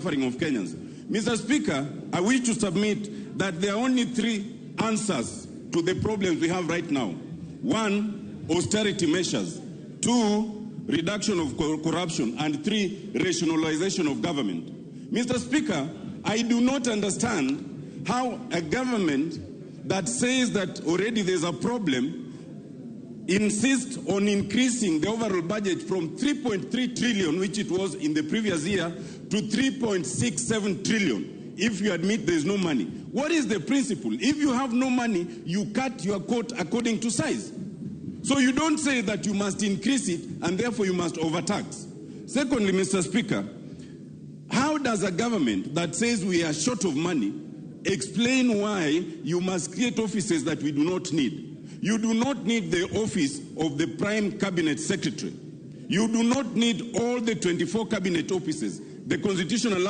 suffering of Kenyans. Mr. Speaker, I wish to submit that there are only three answers to the problems we have right now. One, austerity measures. Two, reduction of corruption. And three, rationalization of government. Mr. Speaker, I do not understand how a government that says that already there's a problem insists on increasing the overall budget from 3.3 trillion, which it was in the previous year, to 3.67 trillion, if you admit there's no money. What is the principle? If you have no money, you cut your coat according to size. So you don't say that you must increase it and therefore you must overtax. Secondly, Mr. Speaker, how does a government that says we are short of money explain why you must create offices that we do not need? You do not need the office of the Prime Cabinet Secretary. You do not need all the 24 cabinet offices. The Constitution allows